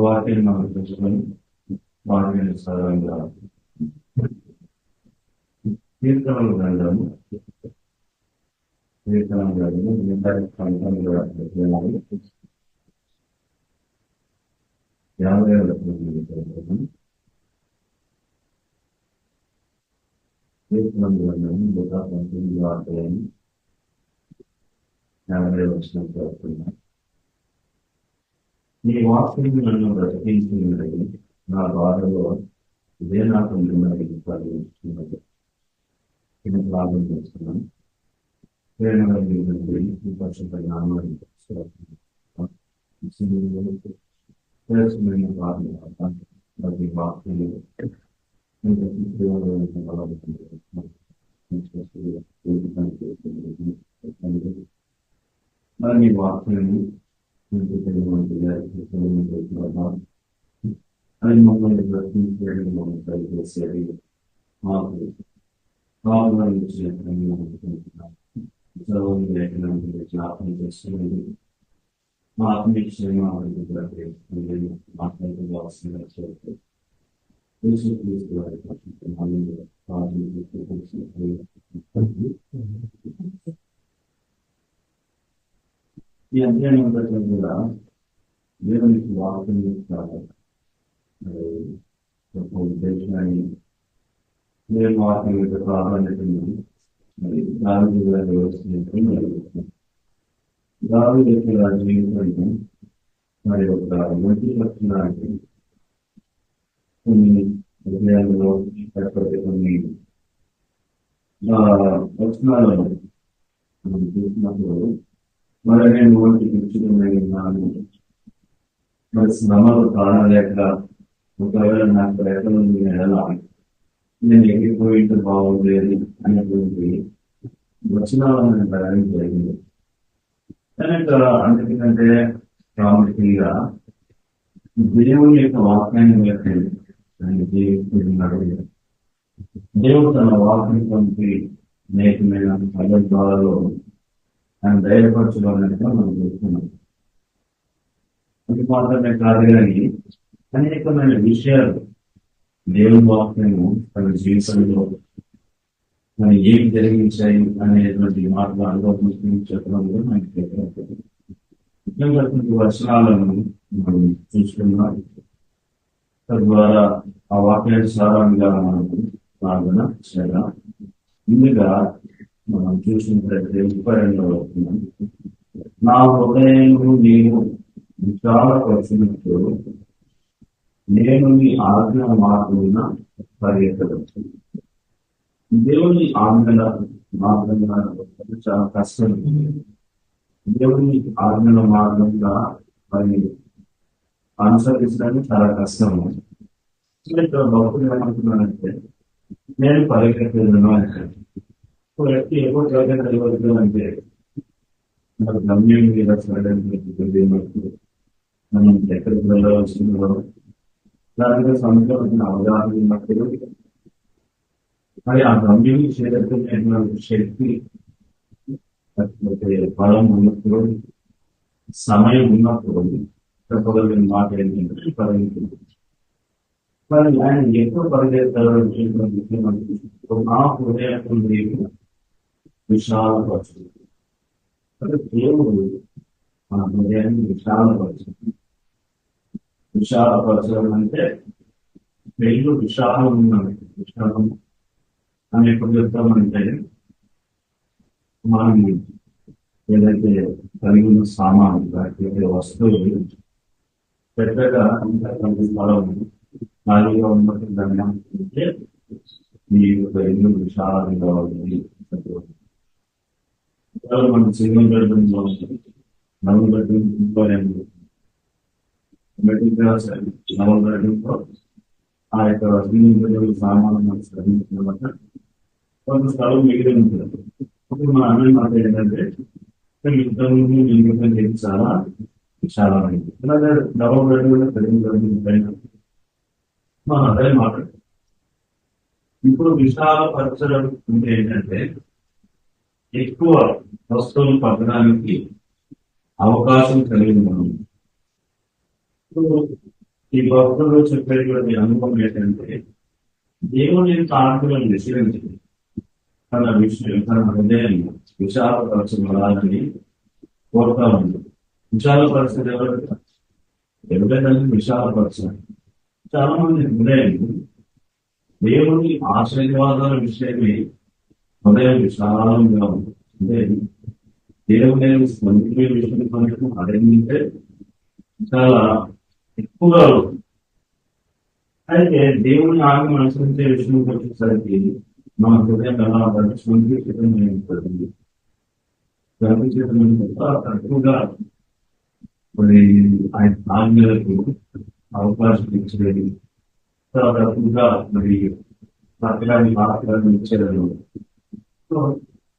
వాటిని మనం తెలుసుకొని వాటిని సరళంగా కీర్తనలు గ్రంథము యాభై కీర్తనలు గ్రంథము 50 వచ్చిన నీ వాక్యం నన్ను బ్రతికించినది, నా బాధలో ఇదే నాకు నిర్ణయించుకున్నది. ఇది ప్రార్థన చేస్తున్నాను. మరి నీ వాక్యాన్ని అది మమ్మల్ని బ్రతికించడం మమ్మల్ని కలిగేసేది మాకు జ్ఞాపకం చేస్తున్నది. మా ఆత్మీయ మాట్లాడుకోవాల్సిన ఈ అధ్యయనం కూడా దేవునికి వాక్యం గొప్ప ఉద్దేశాన్ని నేను వాక్యం యొక్క ప్రాధాన్యతను మరి దావీదు గారి జీవితం మరి ఒక మంచి లక్షణానికి కొన్ని విషయాల్లో ఏర్పడే కొన్ని లక్షణాలను మనం చూసినప్పుడు మరి నేను ఒంటి పిచ్చుకున్నాను. మరి శ్రమలు కానలేక ఒకవేళ నాకు ప్రయత్నం ఉంది ఎలా నేను ఎగిరిపోయింటే బాగుండేది అనేటువంటి వచనాలను ప్రయాణం జరిగింది. కానీ అందుకంటే ప్రాముఖ్యంగా దేవుని యొక్క వాక్యాన్ని బట్టి ఆయన జీవిస్తున్నాడు. దేవుడు తన వాక్యం పంపి అనేకమైన సందర్భాలలో ఆయన ధైర్యపరచుకోవాలంటే మనం చూస్తున్నాం. అది మాత్రమే కాదు కానీ అనేకమైన విషయాలు దేవుని వాక్యము తన జీవితంలో మనం ఏం జరిగించాయి అనేటువంటి మాటలు అనుభవం చెప్పడం కూడా మనకి ముఖ్యంగా వర్షాలను మనం చూసుకున్నాం. తద్వారా ఆ వాక్యానుసారంగా మనకు ప్రార్థన చేయడం. ముందుగా మనం చూసినట్లయితే ఉపరంలో నా హృదయం నేను విశాలపరిచినట్టు నేను మీ ఆజ్ఞ మార్గమున పరిగెత్తవచ్చు. దేవుని ఆజ్ఞల మార్గంగా చాలా కష్టం. దేవుని ఆజ్ఞల మార్గంగా మరి అనుసరించడానికి చాలా కష్టం. భక్తులు ఏమంటున్నానంటే నేను పరిగెత్తను అంటే వ్యక్తి ఎవరు జరగదు అంటే నాకు గమ్యం మీద మనం ఎక్కడికి వెళ్ళవలసిందో దానిలో సంబంధించిన అవగాహన ఉన్నప్పుడు మరి ఆ గమ్యం చేరుకునేటువంటి శక్తి బలం ఉన్నప్పుడు సమయం ఉన్నప్పుడు చెప్పగలిగిన మాట ఏంటంటే పరిగెత్తుంది. మరి ఆయన ఎప్పుడు పరిగెత్తారో నా హృదయం విశాలపరచు. దేవుడు మన హృదయాన్ని విశాలపరచడం అంటే పెళ్ళు విశాలం ఉన్నది. విశాలం అని ఎప్పుడు చెప్తామంటే మనం ఏదైతే కలిగి ఉన్న సామాను లేకపోతే వస్తువులు పెద్దగా స్థలం ఖాళీగా ఉన్నట్టు దాన్ని అంటే మీ యొక్క ఇల్లు విశాలంగా ఉంది. మన సింగిల్ బెడ్రూమ్ లో double bedroom middle class double bedroom లో ఆ యొక్క సింగిల్ బెడ్రూమ్ సామాను శ్రమించిన కొంత స్థలం మిగిలి ఉంటుంది. ఇప్పుడు మన అన్నయ్య మాట ఏంటంటే ఇంతకుముందు చాలా విశాలమైంది. అలాగే డబుల్ బెడ్రూమ్ సింగిల్ బెడ్రూమ్ పైన మనం అదే మాట. ఇప్పుడు విశాలపరచడం అంటే ఏంటంటే ఎక్కువ వస్తువులు పట్టడానికి అవకాశం కలిగి ఉన్నాం. ఇప్పుడు ఈ భక్తులు చెప్పేటువంటి అనుభవం ఏంటంటే దేవుని యొక్క ఆత్మలను విశ్లేషించి తన హృదయాన్ని విశాలపరచబడాలని కోరుతా ఉంది. విశాలపరచడం ఎవరైనా విశాలపరచాలి. చాలా మంది హృదయం దేవుని ఆశీర్వాదాల విషయమే హృదయం విశాలంగా ఉంది. అంటే దేవుని స్పందించే విషయం మనకు అడిగితే చాలా ఎక్కువగా ఉంది. అయితే దేవుని ఆజ్ఞ అనుసరించే విషయం వచ్చేసరికి మన హృదయం ఎలా స్పందించడమే ఉంటుంది. తక్కువగా మరి ఆయన ఆజ్ఞలకు అవకాశం ఇచ్చేది, తక్కువగా మరి పట్టణాన్ని ఆత్మలను ఇచ్చేది. సో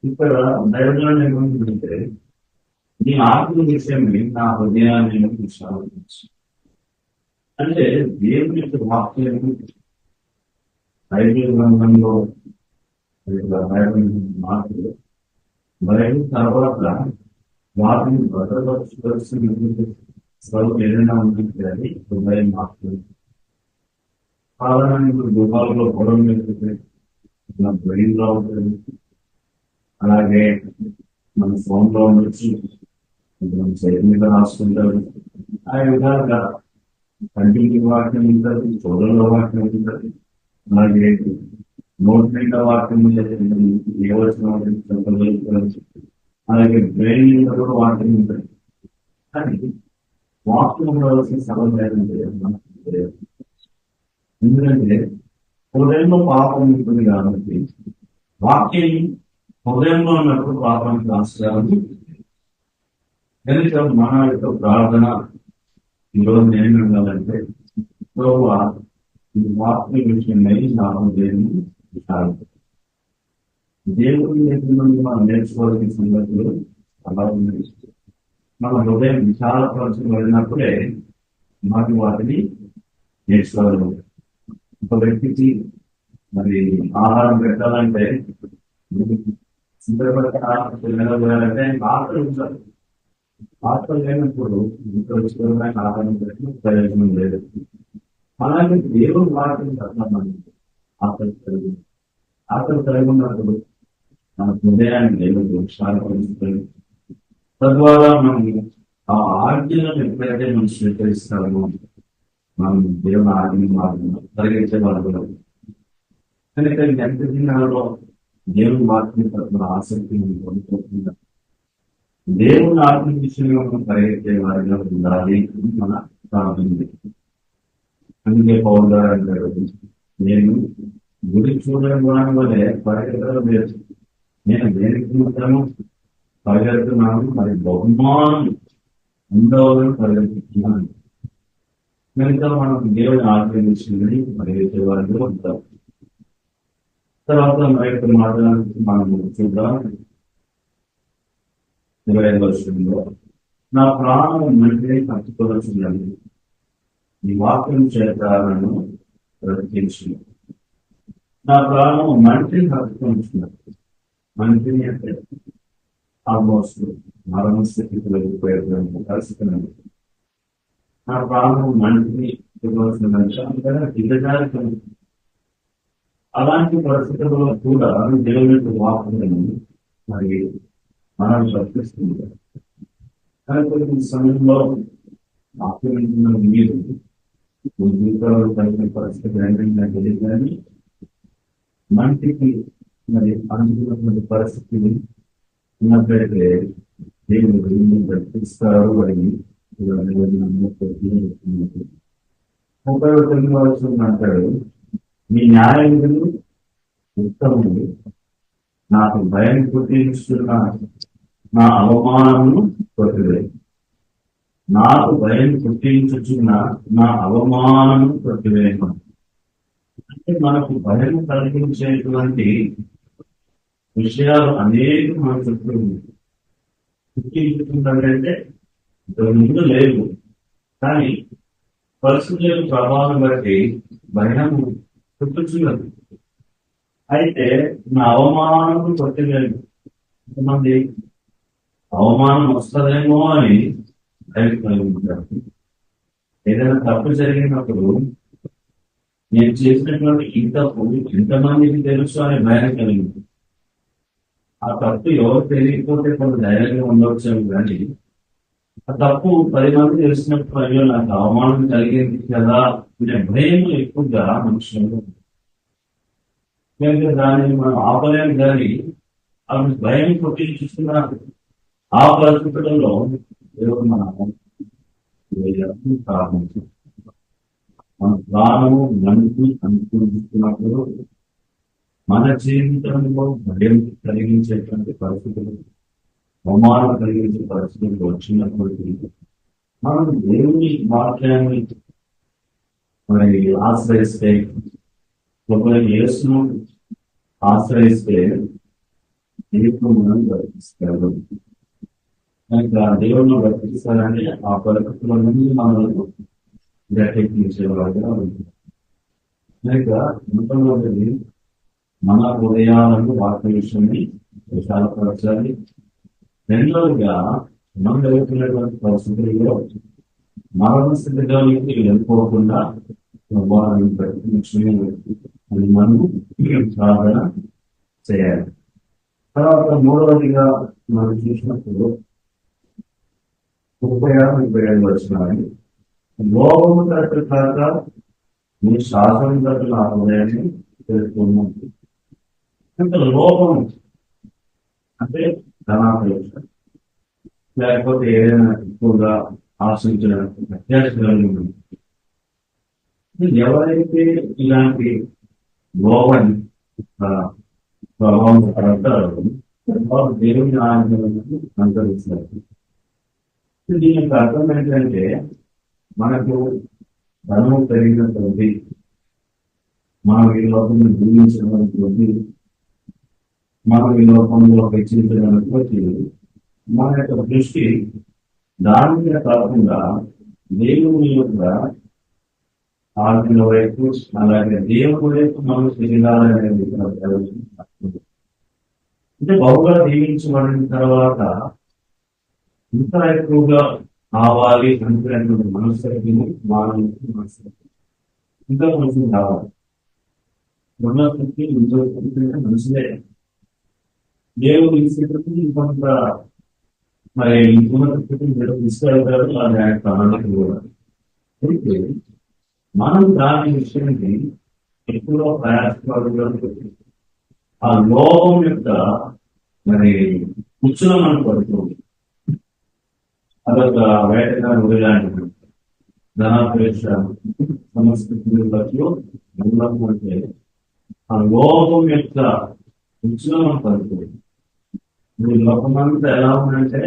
ఇక్కడ దైవజనం ఏమంటుందంటే నీ ఆత్మ విషయమే నా హృదయాన్ని విశాలించు. అంటే దేవుని యొక్క వాక్యం బైబిల్ గ్రంథంలో మాటలు బైబిల్ తర్వాత వాటిని భద్రపరచుకోవాల్సిన ఏదైనా ఉంటుంది అది హృదయం మాత్రమే. సాధారణ ఇప్పుడు దుబాలో గొడవ ఉంటుంది, బ్రెయిన్ లో ఉంటుంది, అలాగే మన ఫోన్ లో ఉండొచ్చు, మన సైడ్ మీద రాసుకుంటారు. ఆ విధాలుగా కంటిన్యూ వాక్యం ఉంటుంది, చూడలో వాక్యం ఉంటుంది, అలాగే నోట్ మీద వాక్యం ఏ వచ్చిన అలాగే బ్రెయిన్ మీద కూడా వాక్యం ఉంటుంది. కానీ వాక్యం ఉండవలసిన సమయం ఎందుకంటే హృదయంలో పాపం ఉంటుంది కాబట్టి వాక్యం హృదయంలో ఉన్నప్పుడు పాపానికి ఆశ్రయాలు. కనుక మన యొక్క ప్రార్థన ఈరోజు ఏం ఉండాలంటే ఈ వాక్య విషయమై నా హృదయాన్ని విశాలం. దేవుని నుండి మనం నేర్చుకోవాల్సిన సంగతులు అలా ఉన్నాయి. మన హృదయం విశాలపరచబడినప్పుడే మనకి వాటిని నేర్చుకోవాలి. ఒక వ్యక్తికి మరి ఆహారం పెట్టాలంటే సిద్ధపడాలంటే ఆకలి ఉండాలి. ఆకలి లేనప్పుడు ఇంత రుచికరమైన ఆహారం పెట్టిన ప్రయోజనం లేదు. అలాగే దేవుడు వాటిని కట్టాలి. ఆకలి కలిగి ఉన్నప్పుడు మన హృదయాన్ని దేవుడు విశాలపరుస్తుంది. తద్వారా మనం ఆ ఆజ్ఞలను ఎప్పుడైతే మనం స్వీకరిస్తామో మనం దేవుని ఆజ్ఞ పరిగెత్తే వాళ్ళు. కనుక ఎంత దినాల్లో దేవుని వాక్యం పట్ల ఆసక్తి కొనుక్కోకుండా దేవుని ఆత్మ విషయంలో మనం పరిగెత్తే వారిగా ఉండాలి మన ప్రార్థన. అందుకే పౌలు గారు అంటారు, నేను గురి చూడడం వల్లే పరిగెత్తడం లేదు, నేను దేనికి మాత్రము పరిగెడుతున్నాను, మరి బహుమానం ఉండవాలని పరిగెత్తుతున్నాను. కనుక మనం దేవుని ఆశ్రయించిందని పరిగెత్తే వారిలో ఉంటాం. తర్వాత మరొక మాట్లాడానికి మనం చూద్దాం. 25వ వర్షంలో నా ప్రాణం మంటిని కట్టుకోవాల్సిందని ఈ వాక్యం చేత నన్ను బ్రతికించింది. నా ప్రాణం మంటిని కట్టుకుంటున్నాను. మంటిని అంటే ఆల్మోస్ట్ మరణ స్థితికి వెళ్ళిపోయేటువంటి పరిస్థితి. నా ప్రాణం మంటిని దిగజారి అలాంటి పరిస్థితుల్లో కూడా దేవుని వాక్యం మరి మనం వర్తిస్తుంది. కానీ కొన్ని సమయంలో ఆక్రమించిన మీరు జీవితాలు కలిగిన పరిస్థితి ఏంటంటే తెలియదు. కానీ మంటికి మరి అనుకున్నటువంటి పరిస్థితిని ఉన్నట్లయితే దేవుడు వర్తిస్తారు అని 39వ అంటాడు, మీ న్యాయములు ఉత్తములు, నాకు భయం పుట్టిస్తున్న నా అవమానమును కొట్టివేయి. నాకు భయం పుట్టించుచున్న నా అవమానము కొట్టివేయను. అంటే మనకు భయం కలిగించేటువంటి విషయాలు అనేక మన చుట్టూ పుట్టించుకుంటాడంటే ముందు లేవు. కానీ పరిస్థితుల ప్రభావం బట్టి భయం పుట్టుచున్నది. అయితే నా అవమానము కొట్టివేయను. కొంతమంది అవమానం వస్తుందేమో అని భయం ఉంటారు. ఏదైనా తప్పు జరిగినప్పుడు నేను చేసినటువంటి ఈ తప్పు ఎంతమందికి తెలుసు అనే భయం కలిగింది. ఆ తప్పు ఎవరు తెలియకపోతే కొంత ధైర్యంగా ఉండవచ్చు కానీ ఆ తప్పు 10 మంది తెలిసినప్పుడు అయ్యో నాకు అవమానం కలిగింది కదా అనే భయం ఎక్కువగా మనుషులు. దాన్ని మనం ఆపలేము కానీ ఆ భయం పుట్టించుకున్న ఆ పరిస్థితులలో దేవుడు మన కారణం మన ప్రాణము మనిషి అనుకూలిస్తున్నప్పుడు మన జీవితంలో భయం కలిగించేటువంటి పరిస్థితులు, అవమానం కలిగించే పరిస్థితులు వచ్చినప్పటికీ మనం దేవుని వాక్యాన్ని మరి ఆశ్రయిస్తే, ఒకవేళ యేసును ఆశ్రయిస్తే దేవుడు మనం వర్తిస్తాడు. దేవుడిని వర్తిస్తారంటే ఆ పరిస్థితుల నుండి మనల్ని గట్టెక్కించేవాడుగా ఉంటుంది. మొట్టమొదటి మన హృదయాలను వాక్య విషయాన్ని విశాలపరచాలి. రెండవదిగా మనం జరుగుతున్నటువంటి పరిస్థితుల్లో మరణ స్థితిలోకి వెళ్ళిపోకుండా అది మనం సాధన చేయాలి. తర్వాత మూడవదిగా మనం చూసినప్పుడు 36-37 వచ్చినాయి. లోపము తట్టు కాక మీ శాసనం తట్టు నా హృదయాన్ని తెలుసుకున్నాను. అంటే లోపం అంటే ధనాపేక్ష, లేకపోతే ఏదైనా ఎక్కువగా ఆశించడం, అత్యాశ కలిగి ఉంటుంది. ఎవరైతే ఇలాంటి లోపం ప్రభావం పడతారో వారు దేవుని ఆనందాన్ని అనుసరిస్తారు. దీని యొక్క అర్థం ఏంటంటే మనకు ధనము పెరిగినటువంటి, మనం ఈ లోకంలో జీవించినటువంటి, మనం ఈ లోకంలో హెచ్చరించినటువంటి మన యొక్క దృష్టి దాని మీద కాకుండా దేవుని యొక్క ఆజ్ఞల వైపు, అలాగే దేవుడి వైపు మనం తిరగాలనేది అంటే బహుగా దీవించబడిన తర్వాత ఇంకా ఎక్కువగా కావాలి అనుకునేటువంటి మనస్తత్వము మానవునికి మనస్తత్వం ఇంకా కొంచెం కావాలి. ఉన్నతకి మనసులే దేవుడు ఇచ్చేటప్పుడు ఇంకొంత మరి ఉన్నత తీసుకెళ్తారు. అది ఆయన ప్రణాళిక కూడా. అయితే మనం దాని విషయాన్ని ఎక్కువగా ప్రయాసపడగలుగుతుంది. ఆ లోపం యొక్క మరి కూర్చులో మనకు పడుతుంది. అదొక వేటగా వదిలాంటి ధనాపేక్ష సంస్కృతిలో అంటే ఆ లోపం యొక్క కూర్చులో మనకు పడుతుంది. ఈ లోపం అంతా ఎలా ఉందంటే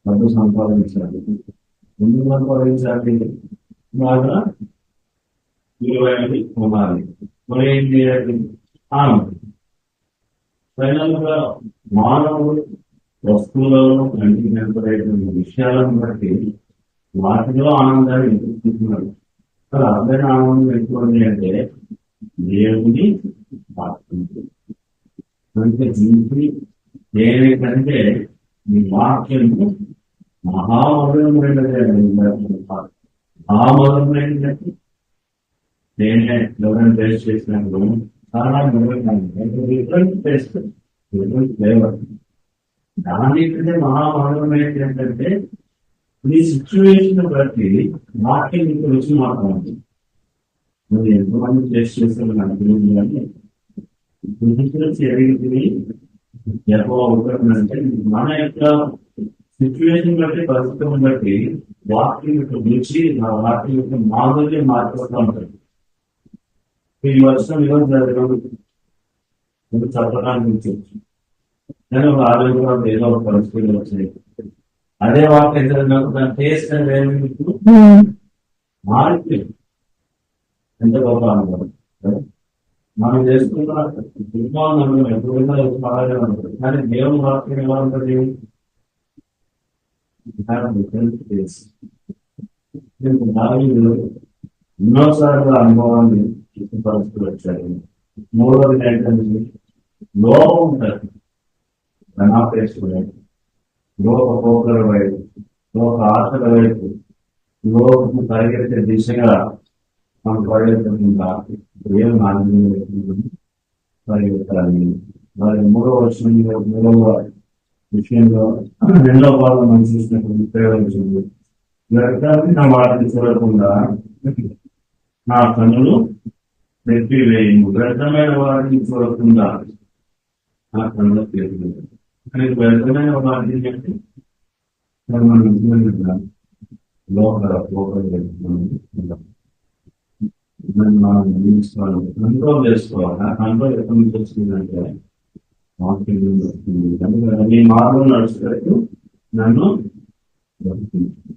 డబ్బు సంపాదించాలి, ఎందుకు సంపాదించాలి, బాగా విలువైనది కొనాలి, మరి ఏం చేయాలి, ఆనందం. ఫైనల్ గా మానవుడు వస్తువులను కంటికి కనపడేటువంటి విషయాలను బట్టి వాటిలో ఆనందాన్ని వెతుకుతున్నాడు. అసలైన ఆనందం ఎక్కువ అంటే దేవుని వాక్యం. అంటే జీవి దేనికంటే ఈ వాక్యము మహామధురమైనది. మహామధురమైనది నేనే ఎవరైనా టేస్ట్ చేసినప్పుడు చాలా డిఫరెంట్ టేస్ట్, డిఫరెంట్ ఫ్లేవర్. దానికంటే మహామధురమైనది ఏంటంటే ఈ సిచ్యువేషన్ బట్టి వాక్యం మీకు రుచి మాట్లాడుతుంది. మీరు ఎంతమంది టేస్ట్ చేస్తారు నాకు తెలియదు కానీ ఎదిగి ఎక్కువ అవుతుందంటే మన యొక్క సిచ్యువేషన్ బట్టి, పరిస్థితులను బట్టి వాక్యం యొక్క రుచి, వాక్యం యొక్క మాధుర్యం మారిపోతూ ఉంటుంది. ఈ వర్షం ఈరోజు జరగదు చెప్పడానికి గురించి నేను ఒక ఆరోగ్యంలో ఏదో ఒక పరిస్థితులు వచ్చాయి. అదే వాక్యం జరిగినప్పుడు దాని టేస్ట్ అనేది మారిపోయింది. ఎంత గొప్ప అనుభవం. మనం చేసుకున్న నిర్మాణం ఎప్పుడైనా బాగానే ఉంటుంది, కానీ దేవుని వాక్యం ఎలా ఉంటుంది? ఎన్నోసార్లు అనుభవాన్ని పరిస్థితులు వచ్చాయి. మూడోది ఏంటంటే లోపం ఉంటుంది, ధనాపేక్ష లోక పోకల వైపు, లోక ఆశల వైపు, లోకము పరిగెత్తే దిశగా మనం పరిగెత్తకుండా దేవుని ఆనందం పరిగెత్తాలి. మరి మూడవ విషయంలో రెండవ భాగం మనం చూసినటువంటి ప్రయోజనం వ్యర్థమైన వాటిని చూడకుండా నా కన్నులు నెట్టివేయము. వ్యర్థమైన వాటిని చూడకుండా నా కన్నులు తెరివేయము. కానీ వ్యర్థమైన వాటిని అంటే మనం లోపల మనం కంట్రోల్ చేసుకోవాలి. ఆ కంట్రోల్ ఎక్కడి నుంచి వచ్చిందంటే నీ మార్గం నడుచుటకు నన్ను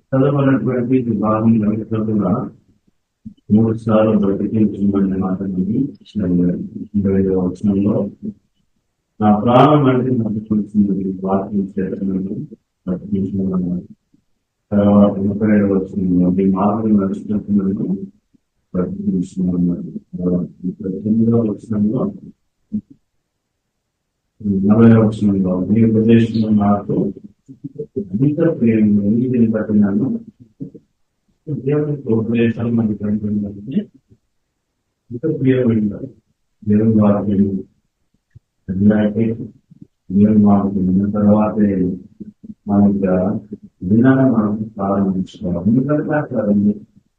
చదవనటువంటి భాగం కూడా 3 సార్లు బ్రతికించమని మాటని 25వ వచనంలో నా ప్రాణం అంటే నడుచుకుంటుంది వాక్యం చేతనను బ్రతికించమన్నారు. తర్వాత 37వ వచనంలో నీ మార్గం నడుచుటకు నన్ను బ్రతికించమన్నారు. 29వ వచనంలో 40వ వచనంలో నీ ఉపదేశంలో నాకు అధిక ప్రేమ నీతిని బట్టి నన్ను దేవుని ఉపదేశాలు మనకి ఏంటంటే అధిక ప్రియమైన దేవుని వాక్యం దేవుని వాక్యం విన్న తర్వాతే మనకి వినాలని మనం ప్రారంభించుకోవాలి. ఎందుకంటే అక్కడ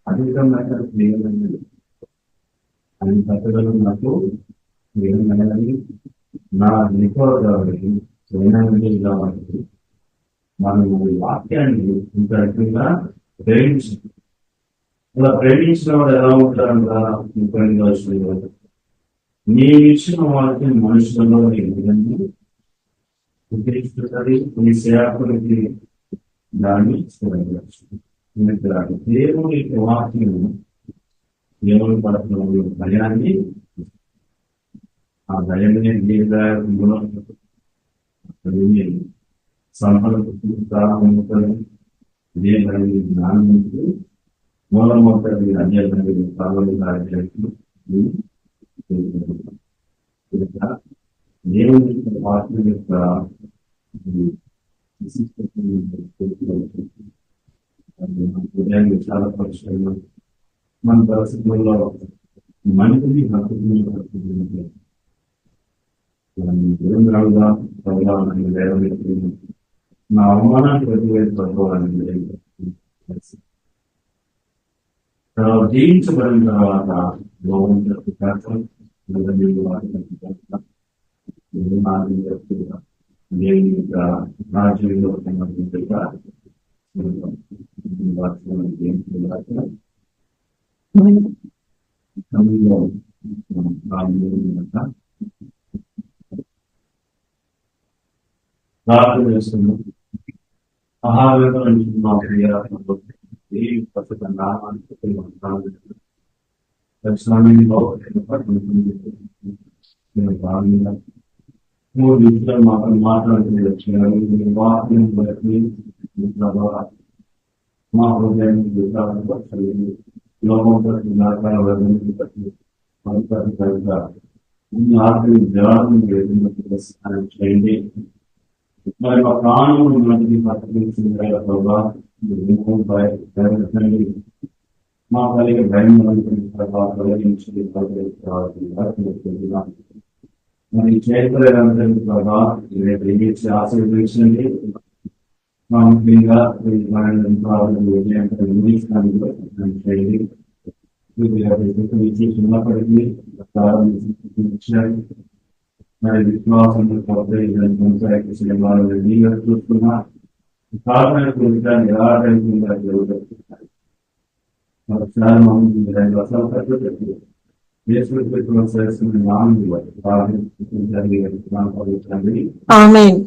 అధికమైన ప్రియమైనది అని కథలు నాకు ప్రియమైనది నా నికోవడానికి కావాలి. మనం వాక్యాన్ని ఇంత అధికంగా ప్రేమించాలి. ఇలా ప్రేమించిన వాడు ఎలా ఉంటారంట? 30వ వచనంలో నీవు ఇచ్చిన వాక్యం మనుషులలో ఉద్దేశిస్తుంది, నీ సేవకుడికి దాన్ని దేవుని వాక్యం దేవుని పట్ల భయాన్ని, ఆ భయాన్ని సంపద జ్ఞానం మూలమవుతుంది. అధ్యాయులు దేవుని వాక్యం యొక్క హృదయాన్ని చాలా పరిశ్రమ మన పరిస్థితుల్లో మనిషిని హక్కుగా నా అవమానాన్ని ప్రతివేది పడుకోవాలని జయించబడిన తర్వాత దేవుని యొక్క రాజ్యంలో ప్రార్థన చేస్తున్నాం. మూడు విషయాలు మాత్రం మాట్లాడుతూ వాక్యం బట్టి మా హృదయాన్ని లోకం చేయండి. మరి మా ప్రాణములు మనకి పట్టుకుంటుంది ప్రభావ మా కలిగి భయం తొలగించి మరి చేతులంటే ప్రభావ ఆశీర్వదించండి. మా ముఖ్యంగా చేయండి. చిన్నప్పటికీ మరి విశ్వాసం కొనసాగించిన వాళ్ళు చూస్తున్నా సాధన గురించి ఎలా జరుగుతుంది. ఆమేన్.